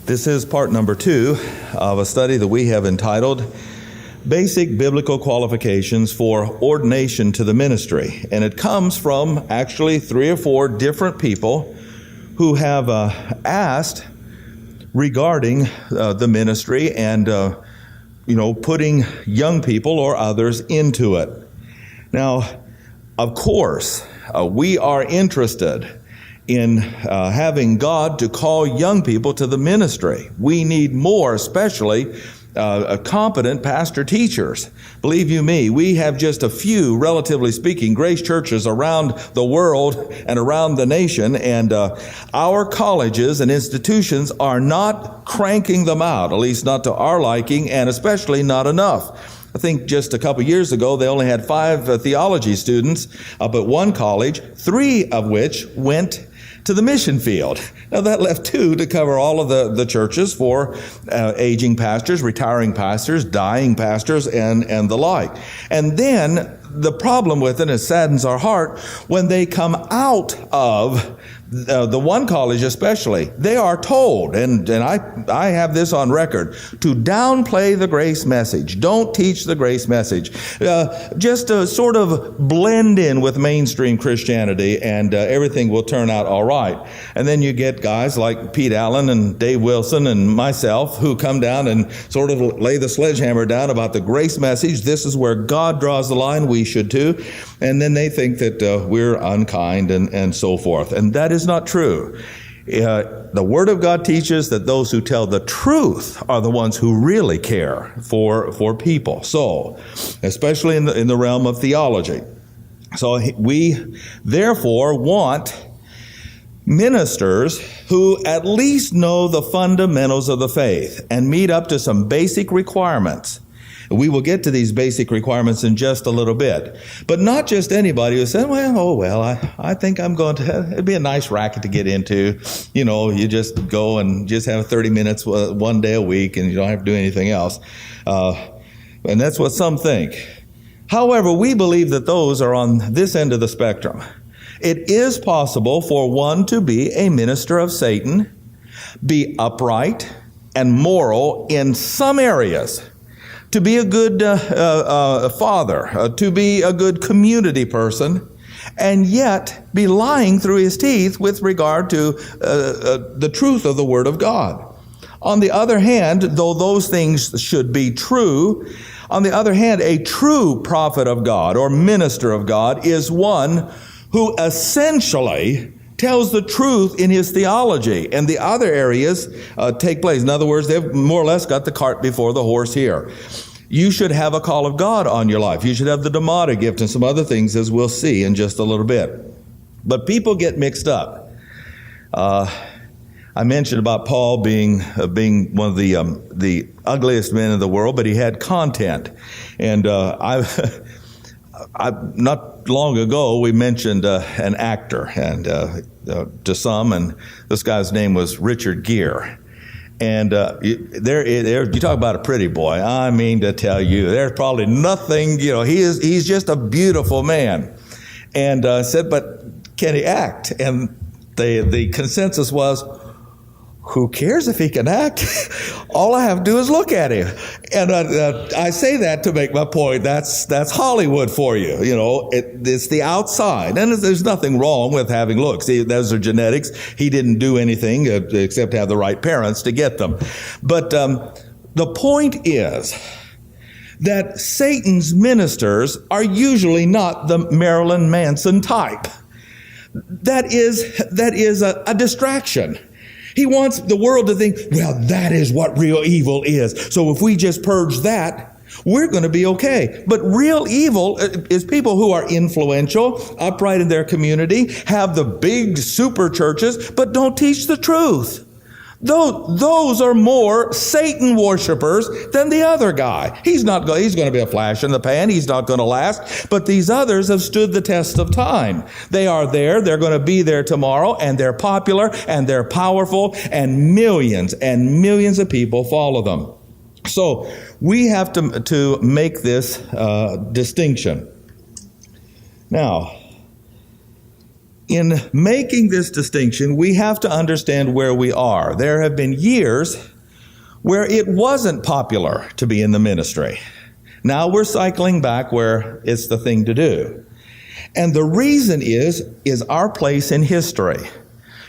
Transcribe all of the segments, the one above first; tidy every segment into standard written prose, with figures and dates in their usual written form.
This is part number 2 of a study that we have entitled Basic Biblical Qualifications for Ordination to the Ministry. And it comes from actually 3 or 4 different people who have asked regarding the ministry and, putting young people or others into it. Now, of course, we are interested in having God to call young people to the ministry. We need more, especially competent pastor teachers. Believe you me, we have just a few, relatively speaking, grace churches around the world and around the nation, and our colleges and institutions are not cranking them out, at least not to our liking, and especially not enough. I think just a couple years ago, they only had 5 theology students up at one college, 3 of which went to the mission field. Now that left 2 to cover all of the churches for aging pastors, retiring pastors, dying pastors, and the like. And then the problem with it saddens our heart when they come out of the one college especially, they are told, and I have this on record, to downplay the grace message. Don't teach the grace message. Just to sort of blend in with mainstream Christianity, and everything will turn out all right. And then you get guys like Pete Allen and Dave Wilson and myself who come down and sort of lay the sledgehammer down about the grace message. This is where God draws the line. We should too. And then they think that we're unkind and so forth. And that is not true. The Word of God teaches that those who tell the truth are the ones who really care for people. So, especially in the realm of theology. So we therefore want ministers who at least know the fundamentals of the faith and meet up to some basic requirements. We will get to these basic requirements in just a little bit. But not just anybody who says, I think I'm going to, it'd be a nice racket to get into. You just go and just have 30 minutes one day a week and you don't have to do anything else. And that's what some think. However, we believe that those are on this end of the spectrum. It is possible for one to be a minister of Satan, be upright and moral in some areas, to be a good father, to be a good community person, and yet be lying through his teeth with regard to the truth of the Word of God. On the other hand, though those things should be true, on the other hand, a true prophet of God or minister of God is one who essentially tells the truth in his theology, and the other areas take place. In other words, they've more or less got the cart before the horse here. You should have a call of God on your life. You should have the Domata gift and some other things, as we'll see in just a little bit. But people get mixed up. I mentioned about Paul being one of the ugliest men in the world, but he had content. And not long ago, we mentioned an actor, and to some, and this guy's name was Richard Gere. And you talk about a pretty boy. I mean to tell you, there's probably nothing. He's just a beautiful man. And said, but can he act? And the consensus was, who cares if he can act? All I have to do is look at him. And I say that to make my point. That's Hollywood for you. It's the outside. And there's nothing wrong with having looks. Those are genetics. He didn't do anything except have the right parents to get them. But the point is that Satan's ministers are usually not the Marilyn Manson type. That is a distraction. He wants the world to think, well, that is what real evil is. So if we just purge that, we're going to be okay. But real evil is people who are influential, upright in their community, have the big super churches, but don't teach the truth. Those are more Satan worshipers than the other guy. He's going to be a flash in the pan. He's not going to last. But these others have stood the test of time. They are there. They're going to be there tomorrow, and they're popular, and they're powerful, and millions of people follow them. So we have to make this distinction. Now, In making this distinction, we have to understand where we are. There have been years where it wasn't popular to be in the ministry. Now we're cycling back where it's the thing to do. And the reason is our place in history.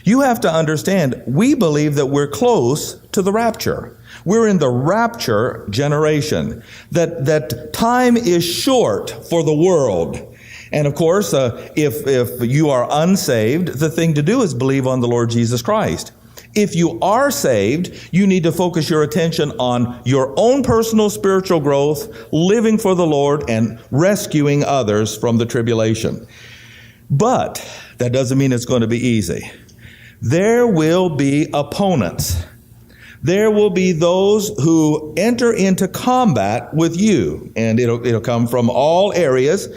You have to understand, we believe that we're close to the rapture. We're in the rapture generation, that time is short for the world. And of course, if you are unsaved, the thing to do is believe on the Lord Jesus Christ. If you are saved, you need to focus your attention on your own personal spiritual growth, living for the Lord, and rescuing others from the tribulation. But that doesn't mean it's going to be easy. There will be opponents. There will be those who enter into combat with you, and it'll come from all areas.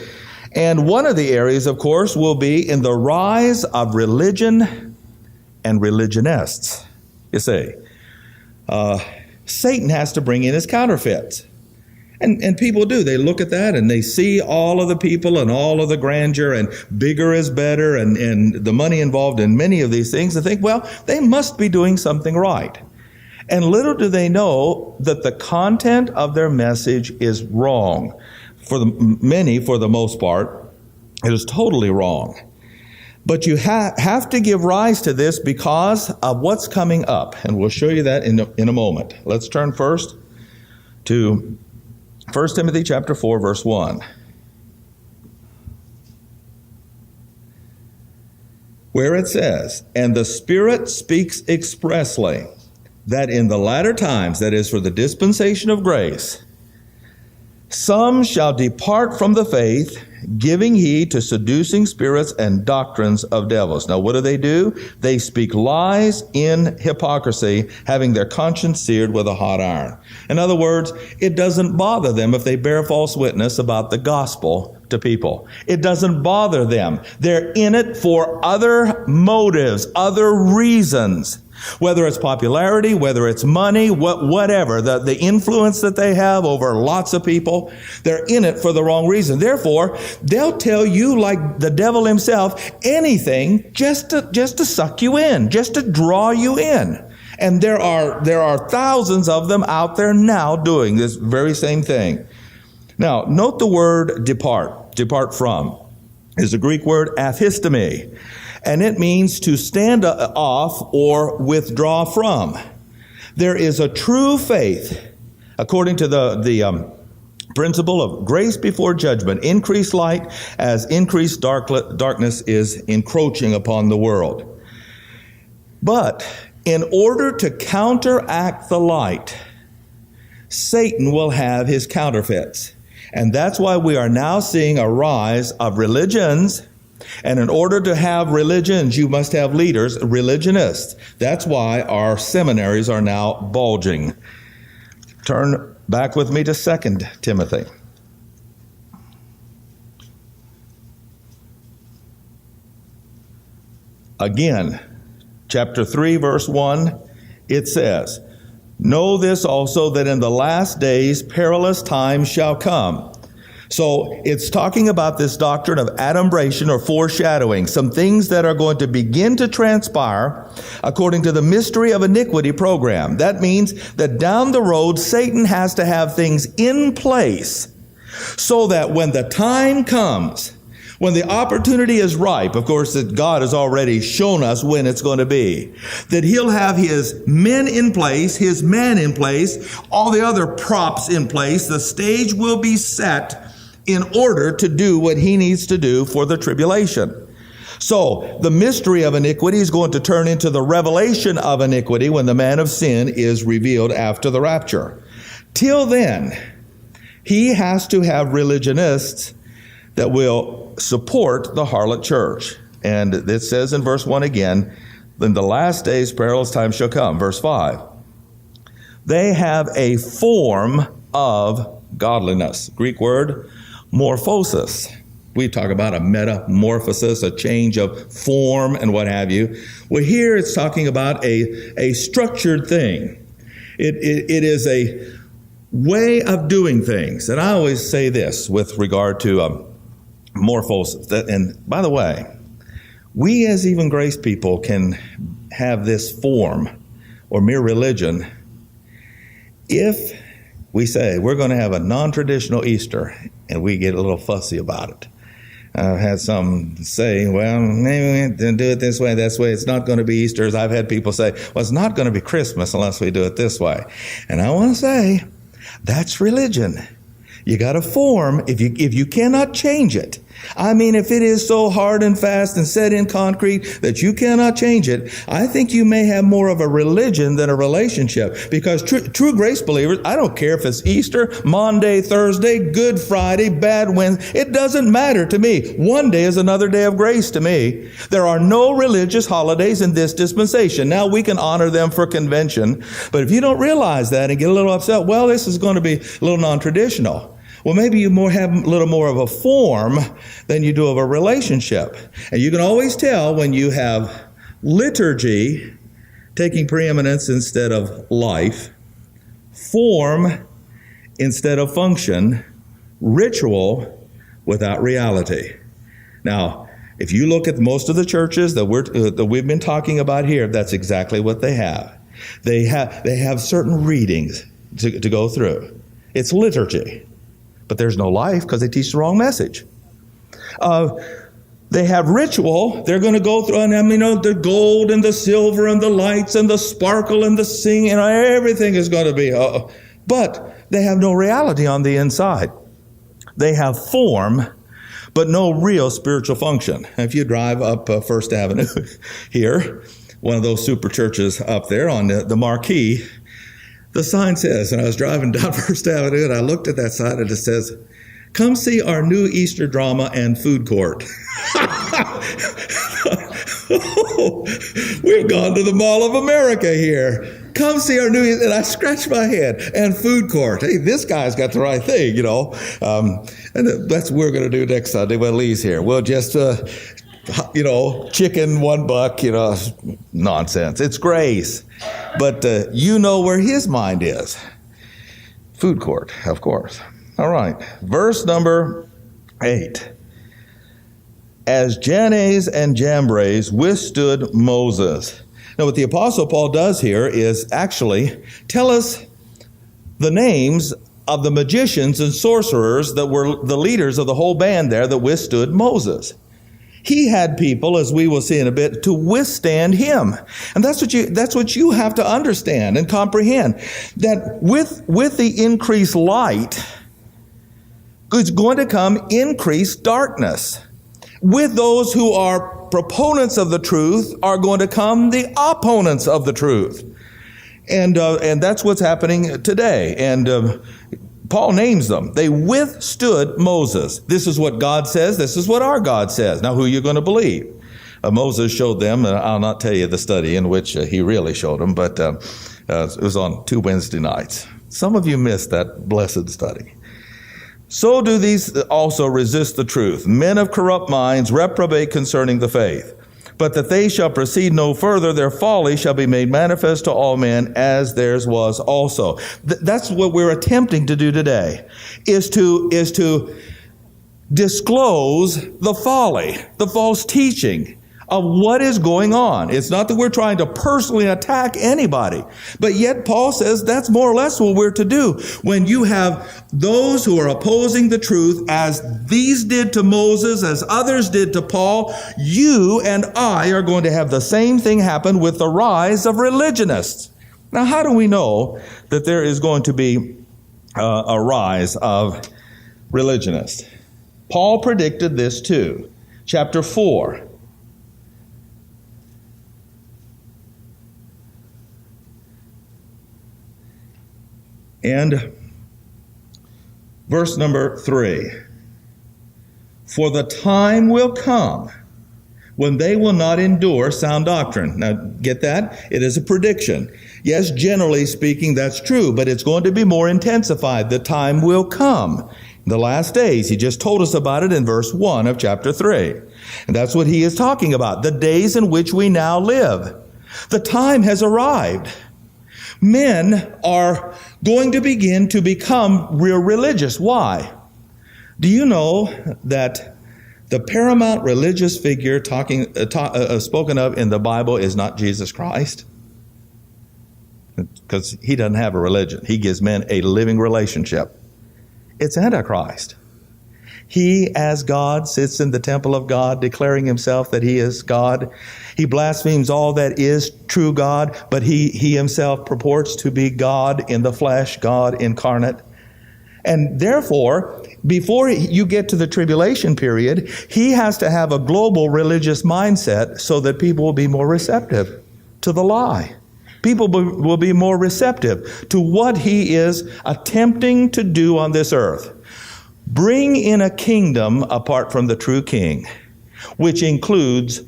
And one of the areas, of course, will be in the rise of religion and religionists. You see, Satan has to bring in his counterfeits. And people do. They look at that and they see all of the people and all of the grandeur and bigger is better and the money involved in many of these things and think, well, they must be doing something right. And little do they know that the content of their message is wrong. For the most part, it is totally wrong. But you have to give rise to this because of what's coming up. And we'll show you that in a moment. Let's turn first to 1 Timothy chapter 4, verse 1. Where it says, "And the Spirit speaks expressly, that in the latter times, that is for the dispensation of grace, some shall depart from the faith, giving heed to seducing spirits and doctrines of devils." Now, what do? They speak lies in hypocrisy, having their conscience seared with a hot iron. In other words, it doesn't bother them if they bear false witness about the gospel to people. It doesn't bother them. They're in it for other motives, other reasons. Whether it's popularity, whether it's money, whatever, the influence that they have over lots of people, they're in it for the wrong reason. Therefore, they'll tell you, like the devil himself, anything just to suck you in, just to draw you in. And there are thousands of them out there now doing this very same thing. Now, note the word depart from, is the Greek word aphistemi. And it means to stand off or withdraw from. There is a true faith, according to the principle of grace before judgment, increased light as increased darkness is encroaching upon the world. But in order to counteract the light, Satan will have his counterfeits. And that's why we are now seeing a rise of religions. And in order to have religions, you must have leaders, religionists. That's why our seminaries are now bulging. Turn back with me to 2 Timothy. Again, chapter 3, verse 1, it says, "Know this also, that in the last days perilous times shall come." So it's talking about this doctrine of adumbration or foreshadowing, some things that are going to begin to transpire according to the mystery of iniquity program. That means that down the road, Satan has to have things in place so that when the time comes, when the opportunity is ripe, of course, that God has already shown us when it's going to be, that he'll have his men in place, his man in place, all the other props in place. The stage will be set in order to do what he needs to do for the tribulation. So the mystery of iniquity is going to turn into the revelation of iniquity when the man of sin is revealed after the rapture. Till then, he has to have religionists that will support the harlot church. And it says in verse 1 again, "In the last days perilous times shall come." Verse 5, "They have a form of godliness." Greek word, morphosis. We talk about a metamorphosis, a change of form and what have you. Well, here it's talking about a structured thing. It is a way of doing things. And I always say this with regard to morphosis. And by the way, We as even grace people can have this form or mere religion if we say we're going to have a non-traditional Easter and we get a little fussy about it. I've had some say, well, maybe we do it this way, it's not going to be Easter. As I've had people say, well, it's not going to be Christmas unless we do it this way. And I want to say, that's religion. You got a form if you cannot change it. I mean, if it is so hard and fast and set in concrete that you cannot change it, I think you may have more of a religion than a relationship. Because true grace believers, I don't care if it's Easter, Monday, Thursday, Good Friday, Bad Wednesday, it doesn't matter to me. One day is another day of grace to me. There are no religious holidays in this dispensation. Now we can honor them for convention, but if you don't realize that and get a little upset, well, this is going to be a little non-traditional. Well, maybe you have a little more of a form than you do of a relationship. And you can always tell when you have liturgy taking preeminence instead of life, form instead of function, ritual without reality. Now, if you look at most of the churches that we've been talking about here, that's exactly what they have. They have certain readings to go through. It's liturgy. But there's no life because they teach the wrong message. They have ritual. They're going to go through, and the gold and the silver and the lights and the sparkle and the singing, everything is going to be. But they have no reality on the inside. They have form, but no real spiritual function. If you drive up First Avenue here, one of those super churches up there on the marquee, the sign says, and I was driving down First Avenue, and I looked at that sign, and it says, "Come see our new Easter drama and food court." We've gone to the Mall of America here. Come see our new, and I scratched my head, and food court. Hey, this guy's got the right thing, and that's what we're going to do next Sunday when Lee's here. We'll just, chicken $1, nonsense. It's grace. But you know where his mind is. Food court, of course. All right. Verse number 8. As Jannes and Jambres withstood Moses. Now what the Apostle Paul does here is actually tell us the names of the magicians and sorcerers that were the leaders of the whole band there that withstood Moses. He had people, as we will see in a bit, to withstand him. And that's what you have to understand and comprehend. That with the increased light, is going to come increased darkness. With those who are proponents of the truth are going to come the opponents of the truth. And that's what's happening today. And Paul names them. They withstood Moses. This is what God says. This is what our God says. Now, who are you going to believe? Moses showed them, and I'll not tell you the study in which he really showed them, but it was on 2 Wednesday nights. Some of you missed that blessed study. So do these also resist the truth. Men of corrupt minds reprobate concerning the faith. But that they shall proceed no further, their folly shall be made manifest to all men, as theirs was also. That's what we're attempting to do today, is to disclose the folly, the false teaching of what is going on. It's not that we're trying to personally attack anybody, but yet Paul says that's more or less what we're to do. When you have those who are opposing the truth, as these did to Moses, as others did to Paul, you and I are going to have the same thing happen with the rise of religionists. Now, how do we know that there is going to be a rise of religionists? Paul predicted this too. Chapter 4. And verse number 3. For the time will come when they will not endure sound doctrine. Now, get that? It is a prediction. Yes, generally speaking, that's true, but it's going to be more intensified. The time will come. In the last days, he just told us about it in verse 1 of chapter 3. And that's what he is talking about, the days in which we now live. The time has arrived. Men are going to begin to become real religious. Why? Do you know that The paramount religious figure spoken of in the Bible is not Jesus Christ, because he doesn't have a religion. He gives men a living relationship. It's Antichrist. He, as God, sits in the temple of God, declaring himself that he is God. He blasphemes all that is true God, but he himself purports to be God in the flesh, God incarnate. And therefore, before you get to the tribulation period, he has to have a global religious mindset so that people will be more receptive to the lie. People will be more receptive to what he is attempting to do on this earth. Bring in a kingdom apart from the true king, which includes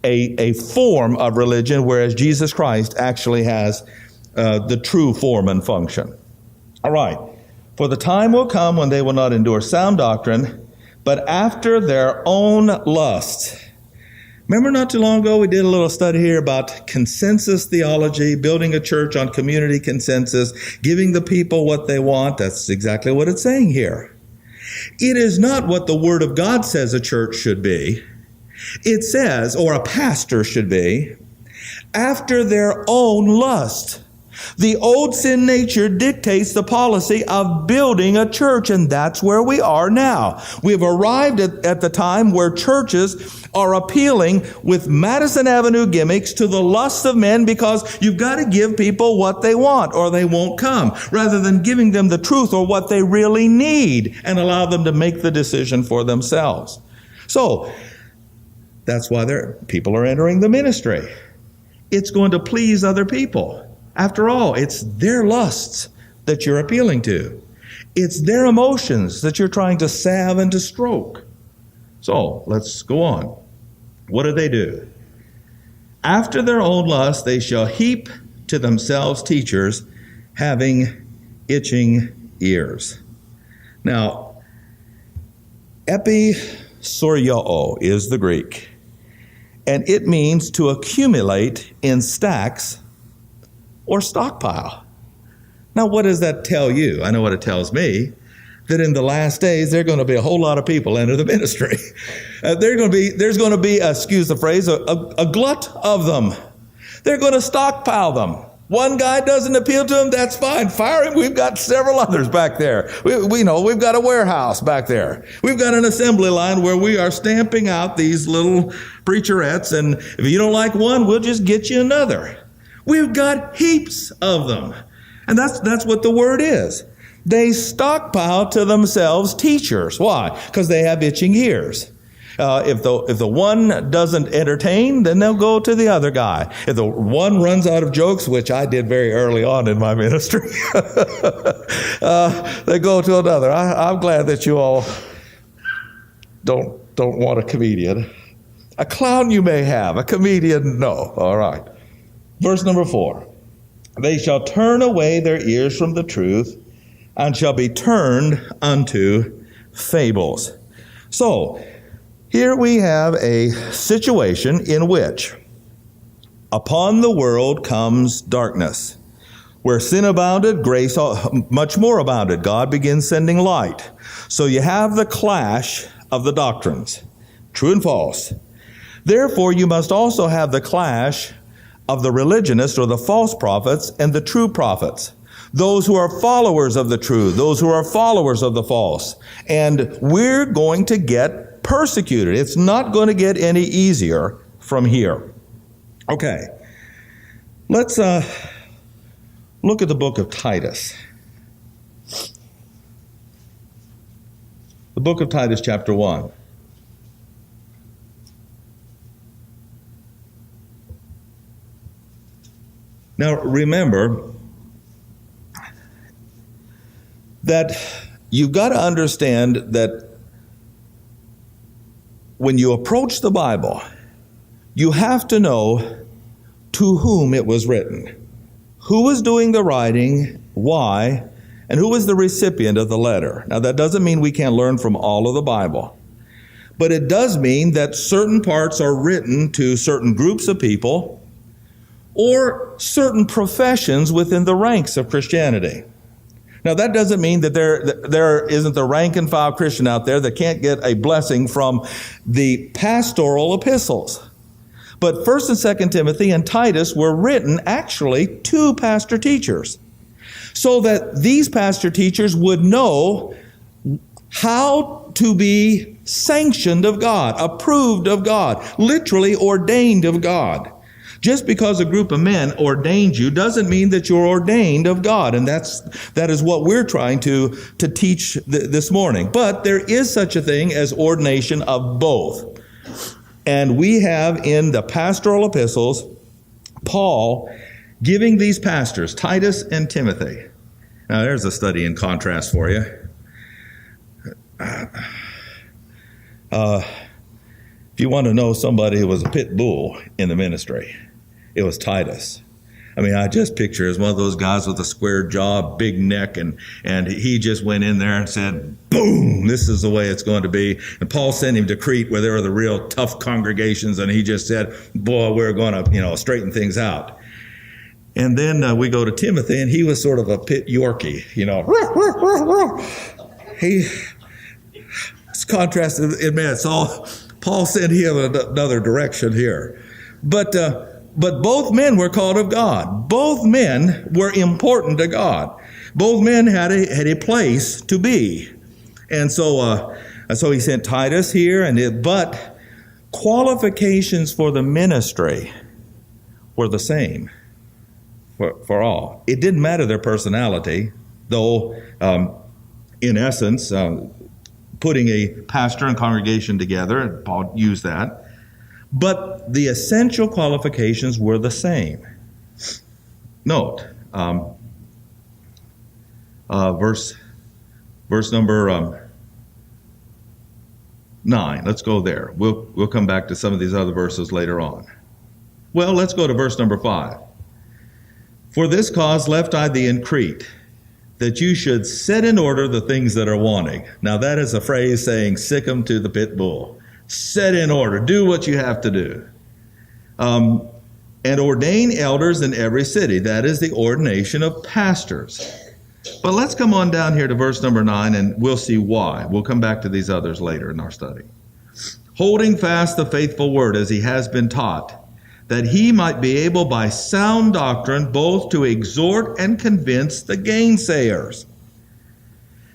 a form of religion, whereas Jesus Christ actually has the true form and function. All right. For the time will come when they will not endure sound doctrine, but after their own lusts. Remember not too long ago we did a little study here about consensus theology, building a church on community consensus, giving the people what they want. That's exactly what it's saying here. It is not what the Word of God says a church should be. It says, or a pastor should be, after their own lust. The old sin nature dictates the policy of building a church, and that's where we are now. We've arrived at the time where churches are appealing with Madison Avenue gimmicks to the lusts of men, because you've got to give people what they want or they won't come, rather than giving them the truth or what they really need and allow them to make the decision for themselves. So that's why people are entering the ministry. It's going to please other people. After all, it's their lusts that you're appealing to. It's their emotions that you're trying to salve and to stroke. So, let's go on. What do? After their own lust, they shall heap to themselves teachers having itching ears. Now, episorioo is the Greek, and it means to accumulate in stacks or stockpile. Now, what does that tell you? I know what it tells me, that in the last days, there are going to be a whole lot of people enter the ministry. There's going to be, excuse the phrase, a glut of them. They're going to stockpile them. One guy doesn't appeal to them, that's fine. Fire him. We've got several others back there. We know we've got a warehouse back there. We've got an assembly line where we are stamping out these little preacherettes, and if you don't like one, we'll just get you another. We've got heaps of them. And that's what the word is. They stockpile to themselves teachers. Why? Because they have itching ears. If the one doesn't entertain, then they'll go to the other guy. If the one runs out of jokes, which I did very early on in my ministry, they go to another. I'm glad that you all don't want a comedian. A clown you may have, a comedian, no. All right. Verse number 4. They shall turn away their ears from the truth and shall be turned unto fables. So, here we have a situation in which upon the world comes darkness. Where sin abounded, grace much more abounded. God begins sending light. So you have the clash of the doctrines, true and false. Therefore, you must also have the clash of the religionists or the false prophets and the true prophets. Those who are followers of the true, those who are followers of the false. And we're going to get persecuted. It's not going to get any easier from here. Okay. Let's look at the book of Titus. The book of Titus, chapter 1. Now, remember that you've got to understand that when you approach the Bible, you have to know to whom it was written, who was doing the writing, why, and who was the recipient of the letter. Now, that doesn't mean we can't learn from all of the Bible, but it does mean that certain parts are written to certain groups of people or certain professions within the ranks of Christianity. Now, that doesn't mean that there isn't the rank and file Christian out there that can't get a blessing from the pastoral epistles. But 1st and 2nd Timothy and Titus were written actually to pastor teachers, so that these pastor teachers would know how to be sanctioned of God, approved of God, literally ordained of God. Just because a group of men ordained you doesn't mean that you're ordained of God. And that is what we're trying to teach this morning. But there is such a thing as ordination of both. And we have in the pastoral epistles, Paul giving these pastors, Titus and Timothy. Now there's a study in contrast for you. If you want to know somebody who was a pit bull in the ministry, it was Titus. I mean, I just picture as one of those guys with a square jaw, big neck, and he just went in there and said, boom, this is the way it's going to be. And Paul sent him to Crete where there were the real tough congregations, and he just said, boy, we're going to, straighten things out. And then we go to Timothy, and he was sort of a pit Yorkie, It's contrasted in man. So Paul sent him another direction here. But both men were called of God. Both men were important to God. Both men had a place to be. And so he sent Titus here, but qualifications for the ministry were the same for all. It didn't matter their personality, though in essence, putting a pastor and congregation together, Paul used that. But the essential qualifications were the same. Note, verse number 9. Let's go there. We'll come back to some of these other verses later on. Well, let's go to verse number 5. For this cause left I thee in Crete, that you should set in order the things that are wanting. Now that is a phrase saying, sick 'em to the pit bull. Set in order. Do what you have to do. And ordain elders in every city. That is the ordination of pastors. But let's come on down here to verse number 9, and we'll see why. We'll come back to these others later in our study. Holding fast the faithful word as he has been taught, that he might be able by sound doctrine both to exhort and convince the gainsayers.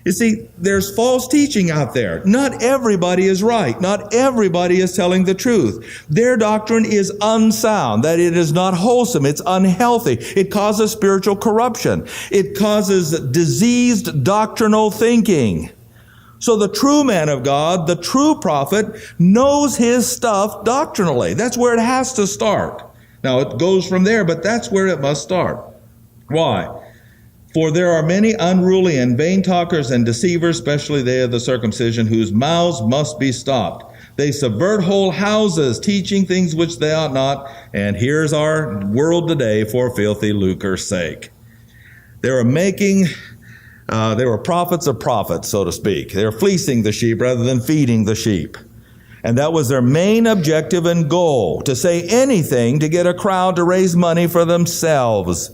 You see, there's false teaching out there. Not everybody is right. Not everybody is telling the truth. Their doctrine is unsound, that it is not wholesome. It's unhealthy. It causes spiritual corruption. It causes diseased doctrinal thinking. So the true man of God, the true prophet, knows his stuff doctrinally. That's where it has to start. Now, it goes from there, but that's where it must start. Why? For there are many unruly and vain talkers and deceivers, especially they of the circumcision, whose mouths must be stopped. They subvert whole houses, teaching things which they ought not. And here's our world today for filthy lucre's sake. They were prophets of prophets, so to speak. They were fleecing the sheep rather than feeding the sheep. And that was their main objective and goal, to say anything to get a crowd to raise money for themselves.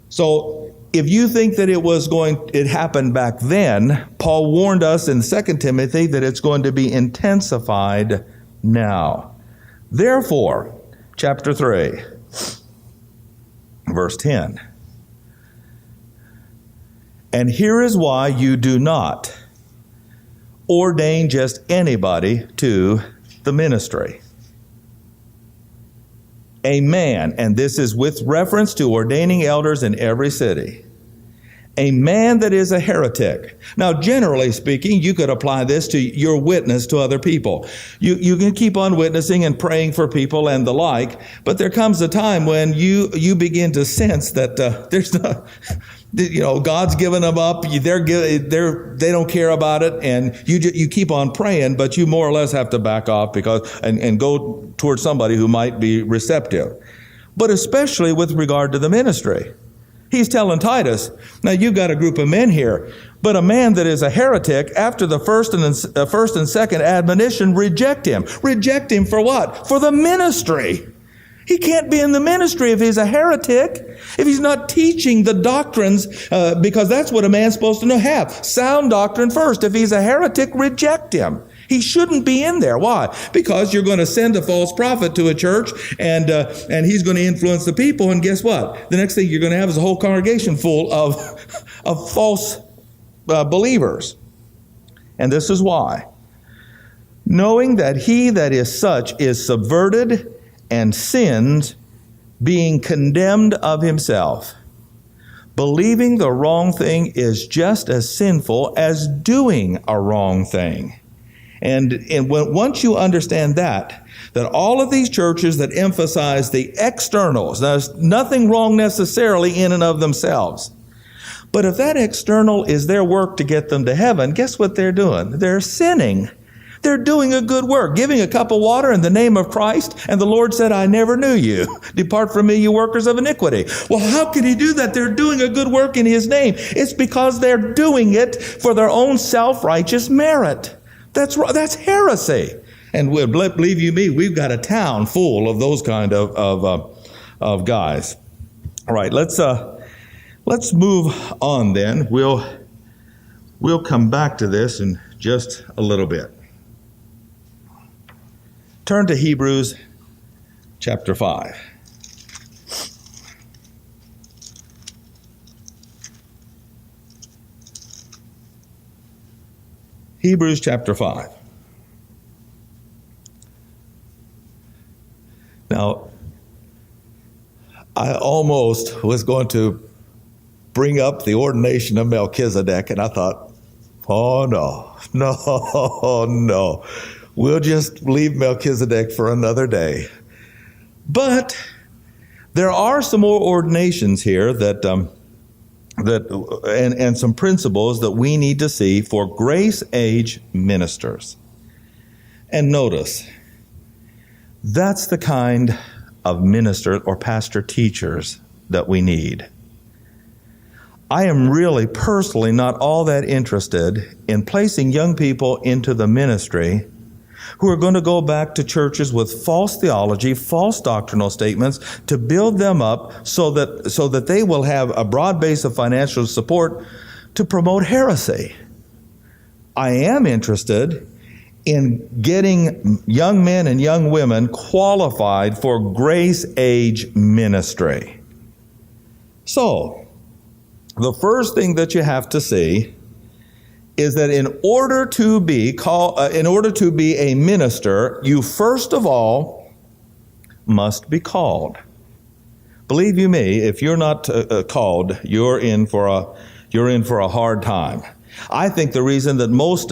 So if you think that it happened back then, Paul warned us in 2 Timothy that it's going to be intensified now. Therefore, chapter 3, verse 10. And here is why you do not ordain just anybody to the ministry. A man, and this is with reference to ordaining elders in every city, a man that is a heretic. Now, generally speaking, you could apply this to your witness to other people. You can keep on witnessing and praying for people and the like, but there comes a time when you begin to sense that there's not, God's given them up. They don't care about it, and you keep on praying, but you more or less have to back off and go towards somebody who might be receptive. But especially with regard to the ministry. He's telling Titus, now you've got a group of men here, but a man that is a heretic, after the first and second admonition, reject him. Reject him for what? For the ministry. He can't be in the ministry if he's a heretic, if he's not teaching the doctrines, because that's what a man's supposed to know. Have sound doctrine first. If he's a heretic, reject him. He shouldn't be in there. Why? Because you're going to send a false prophet to a church, and he's going to influence the people. And guess what? The next thing you're going to have is a whole congregation full of false believers. And this is why. Knowing that he that is such is subverted and sins, being condemned of himself. Believing the wrong thing is just as sinful as doing a wrong thing. And once you understand that all of these churches that emphasize the externals, there's nothing wrong necessarily in and of themselves. But if that external is their work to get them to heaven, guess what they're doing? They're sinning. They're doing a good work, giving a cup of water in the name of Christ, and the Lord said, I never knew you. Depart from me, you workers of iniquity. Well, how can he do that? They're doing a good work in his name. It's because they're doing it for their own self-righteous merit. That's heresy. And believe you me, we've got a town full of those kind of guys. All right, let's move on then. We'll come back to this in just a little bit. Turn to Hebrews chapter 5. Hebrews chapter 5. Now, I almost was going to bring up the ordination of Melchizedek, and I thought, oh no. We'll just leave Melchizedek for another day. But there are some more ordinations here and some principles that we need to see for grace age ministers. And notice, that's the kind of minister or pastor teachers that we need. I am really personally not all that interested in placing young people into the ministry who are going to go back to churches with false theology, false doctrinal statements to build them up so that they will have a broad base of financial support to promote heresy. I am interested in getting young men and young women qualified for grace age ministry. So, the first thing that you have to see is that in order to be a minister, you first of all must be called. Believe you me, if you're not called, you're in for a hard time. I think the reason that most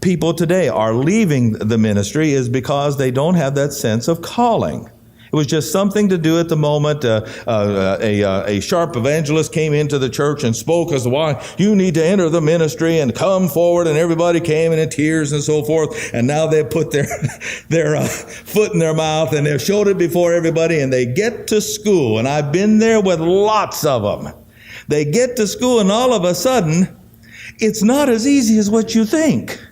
people today are leaving the ministry is because they don't have that sense of calling. It was just something to do at the moment. A sharp evangelist came into the church and spoke as to why you need to enter the ministry and come forward, and everybody came in tears and so forth. And now they put their foot in their mouth and they've showed it before everybody, and they get to school. And I've been there with lots of them. They get to school and all of a sudden, it's not as easy as what you think.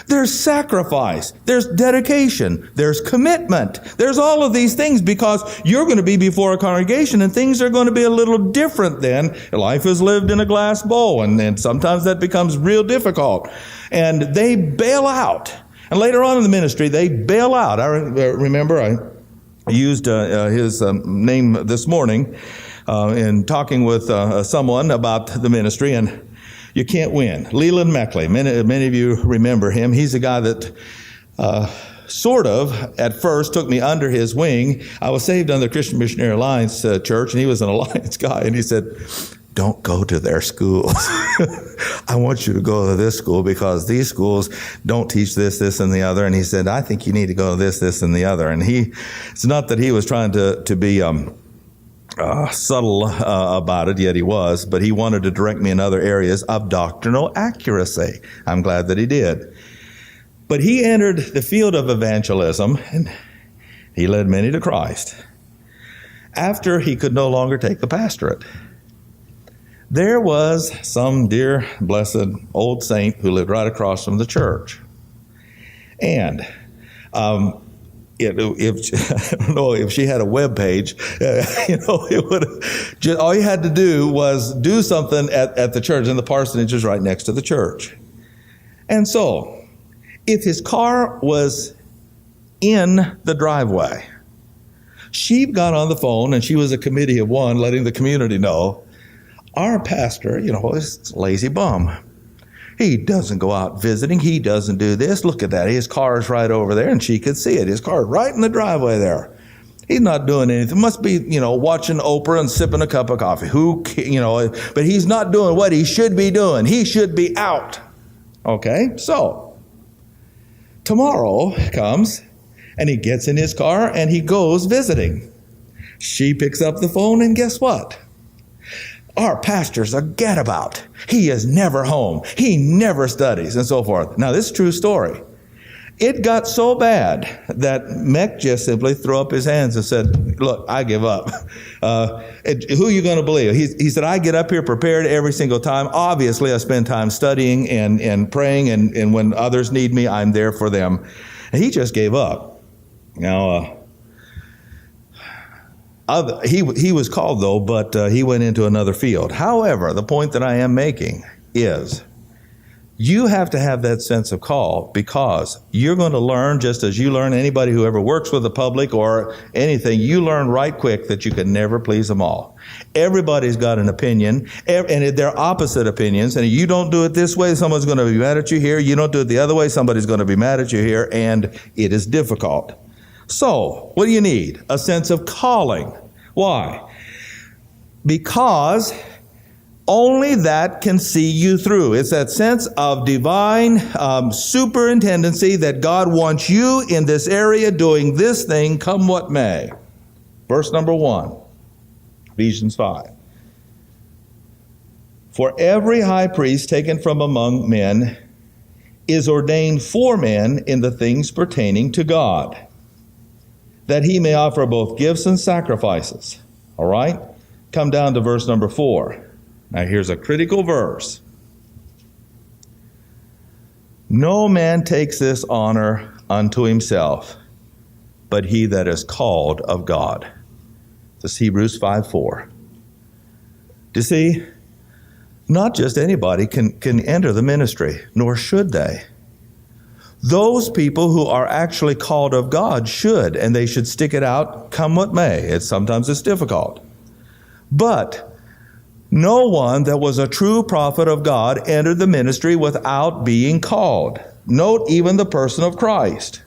There's sacrifice, there's dedication, there's commitment, there's all of these things because you're going to be before a congregation and things are going to be a little different then. Life is lived in a glass bowl, and sometimes that becomes real difficult. And they bail out. And later on in the ministry, they bail out. I remember I used his name this morning in talking with someone about the ministry, and you can't win. Leland Meckley, many of you remember him. He's a guy that sort of, at first, took me under his wing. I was saved under the Christian Missionary Alliance Church, and he was an Alliance guy, and he said, don't go to their schools. I want you to go to this school because these schools don't teach this, this, and the other. And he said, I think you need to go to this, this, and the other. And it's not that he was trying to be subtle about it, yet he was, but he wanted to direct me in other areas of doctrinal accuracy. I'm glad that he did. But he entered the field of evangelism, and he led many to Christ after he could no longer take the pastorate. There was some dear, blessed old saint who lived right across from the church. And if I don't know if she had a web page, it would just, all you had to do was do something at the church, and the parsonage is right next to the church. And so, if his car was in the driveway, she got on the phone, and she was a committee of one, letting the community know, our pastor, is a lazy bum. He doesn't go out visiting. He doesn't do this. Look at that. His car's right over there, and she could see it. His car's right in the driveway there. He's not doing anything. Must be, watching Oprah and sipping a cup of coffee. But he's not doing what he should be doing. He should be out. Okay, so tomorrow comes, and he gets in his car, and he goes visiting. She picks up the phone, and guess what? Our pastor's a gadabout. He is never home. He never studies, and so forth. Now, this is a true story. It got so bad that Mech just simply threw up his hands and said, look, I give up. Who are you going to believe? He said, I get up here prepared every single time. Obviously, I spend time studying and praying, and when others need me, I'm there for them. And he just gave up. Now, he was called, though, but he went into another field. However, the point that I am making is you have to have that sense of call, because you're going to learn, just as you learn, anybody who ever works with the public or anything, you learn right quick that you can never please them all. Everybody's got an opinion, and they're opposite opinions. And if you don't do it this way, someone's going to be mad at you here. You don't do it the other way, somebody's going to be mad at you here, and it is difficult. So, what do you need? A sense of calling. Why? Because only that can see you through. It's that sense of divine superintendency that God wants you in this area doing this thing, come what may. Verse number 1, Ephesians 5. For every high priest taken from among men is ordained for men in the things pertaining to God, that he may offer both gifts and sacrifices. All right? Come down to verse number 4. Now here's a critical verse. No man takes this honor unto himself, but he that is called of God. This is Hebrews 5:4. You see, not just anybody can enter the ministry, nor should they. Those people who are actually called of God should, and they should stick it out come what may. Sometimes it's difficult. But no one that was a true prophet of God entered the ministry without being called. Note even the person of Christ.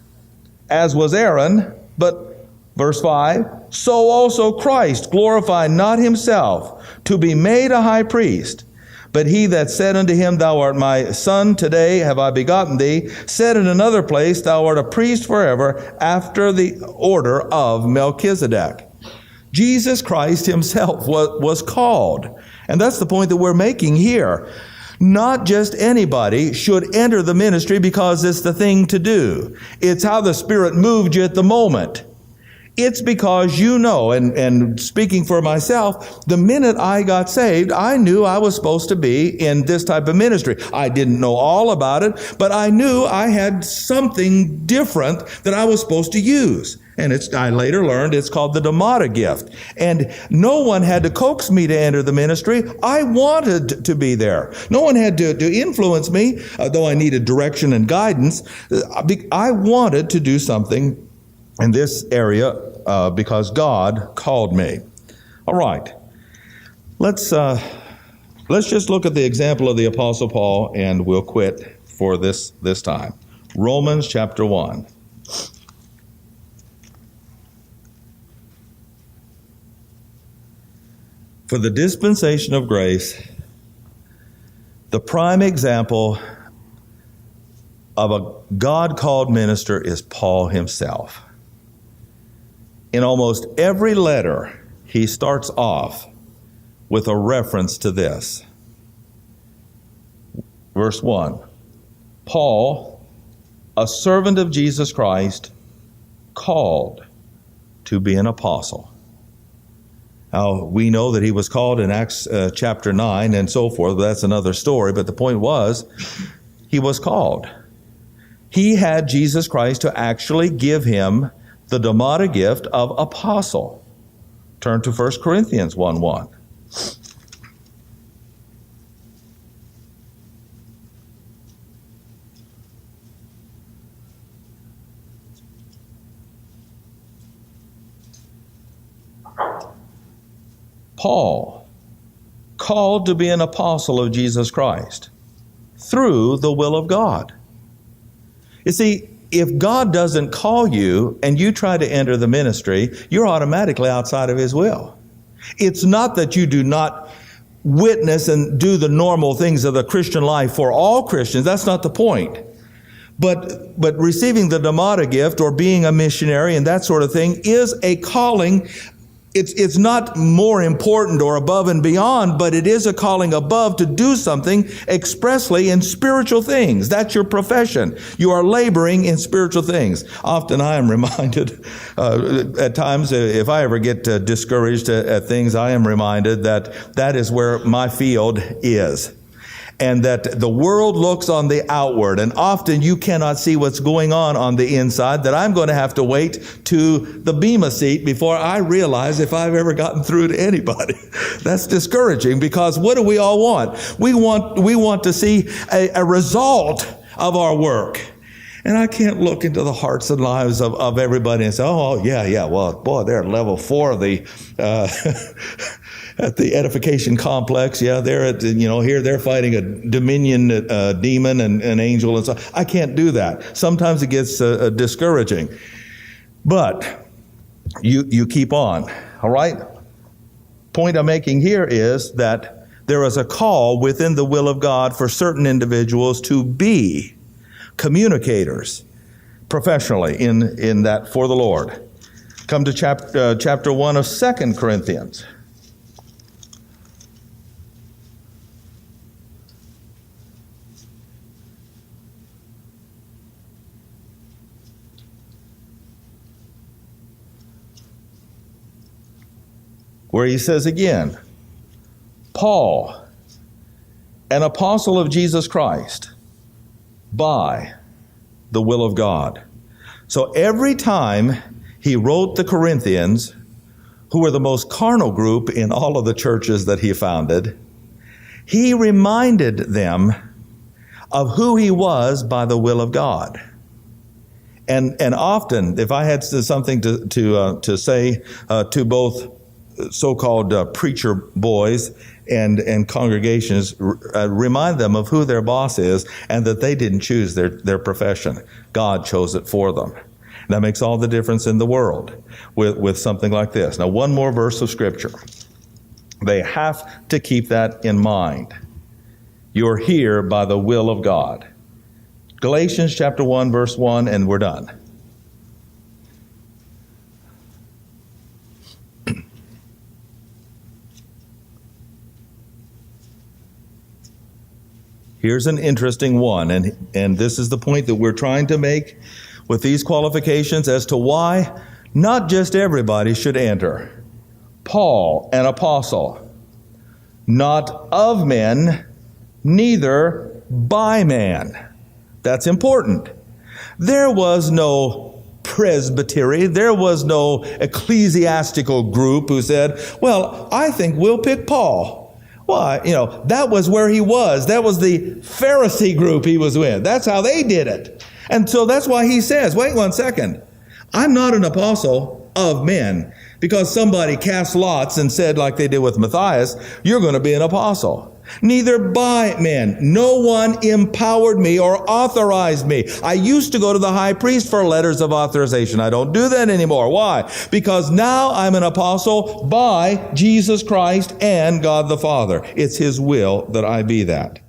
As was Aaron, but, verse 5, so also Christ glorified not himself to be made a high priest. But he that said unto him, Thou art my son, today have I begotten thee, said in another place, Thou art a priest forever, after the order of Melchizedek. Jesus Christ himself was called. And that's the point that we're making here. Not just anybody should enter the ministry because it's the thing to do. It's how the Spirit moved you at the moment. It's because and speaking for myself, the minute I got saved, I knew I was supposed to be in this type of ministry. I didn't know all about it, but I knew I had something different that I was supposed to use. And I later learned it's called the Domata gift. And no one had to coax me to enter the ministry. I wanted to be there. No one had to influence me, though I needed direction and guidance. I wanted to do something in this area because God called me. All right. Let's just look at the example of the Apostle Paul, and we'll quit for this time. Romans chapter 1. For the dispensation of grace, the prime example of a God-called minister is Paul himself. In almost every letter, he starts off with a reference to this. Verse 1, Paul, a servant of Jesus Christ, called to be an apostle. Now, we know that he was called in Acts chapter 9 and so forth. That's another story, but the point was, he was called. He had Jesus Christ to actually give him the Domata gift of apostle. Turn to 1 Corinthians 1:1. Paul, called to be an apostle of Jesus Christ through the will of God. You see, if God doesn't call you and you try to enter the ministry, you're automatically outside of His will. It's not that you do not witness and do the normal things of the Christian life for all Christians. That's not the point. But receiving the Domata gift or being a missionary and that sort of thing is a calling. It's not more important or above and beyond, but it is a calling above to do something expressly in spiritual things. That's your profession. You are laboring in spiritual things. Often I am reminded, at times, if I ever get discouraged at things, I am reminded that is where my field is. And that the world looks on the outward, and often you cannot see what's going on the inside, that I'm going to have to wait to the bema seat before I realize if I've ever gotten through to anybody. That's discouraging, because what do we all want? We want to see a result of our work. And I can't look into the hearts and lives of everybody and say, oh, yeah, well, boy, they're at level 4 of the at the edification complex. Yeah, they're at, here they're fighting a dominion demon and an angel and so. I can't do that. Sometimes it gets discouraging. But you keep on, all right? Point I'm making here is that there is a call within the will of God for certain individuals to be communicators professionally in that for the Lord. Come to chapter 1 of 2 Corinthians. Where he says again, Paul, an apostle of Jesus Christ, by the will of God. So every time he wrote the Corinthians, who were the most carnal group in all of the churches that he founded, he reminded them of who he was by the will of God. And often, if I had something to say to both so-called preacher boys and congregations, remind them of who their boss is and that they didn't choose their profession. God chose it for them. And that makes all the difference in the world with something like this. Now, one more verse of Scripture. They have to keep that in mind. You're here by the will of God. Galatians chapter 1, verse 1, and we're done. Here's an interesting one, and this is the point that we're trying to make with these qualifications as to why not just everybody should enter. Paul, an apostle, not of men, neither by man. That's important. There was no presbytery, there was no ecclesiastical group who said, well, I think we'll pick Paul. Well, that was where he was. That was the Pharisee group he was with. That's how they did it. And so that's why he says, wait one second. I'm not an apostle of men because somebody cast lots and said, like they did with Matthias, you're going to be an apostle. Neither by men. No one empowered me or authorized me. I used to go to the high priest for letters of authorization. I don't do that anymore. Why? Because now I'm an apostle by Jesus Christ and God the Father. It's His will that I be that.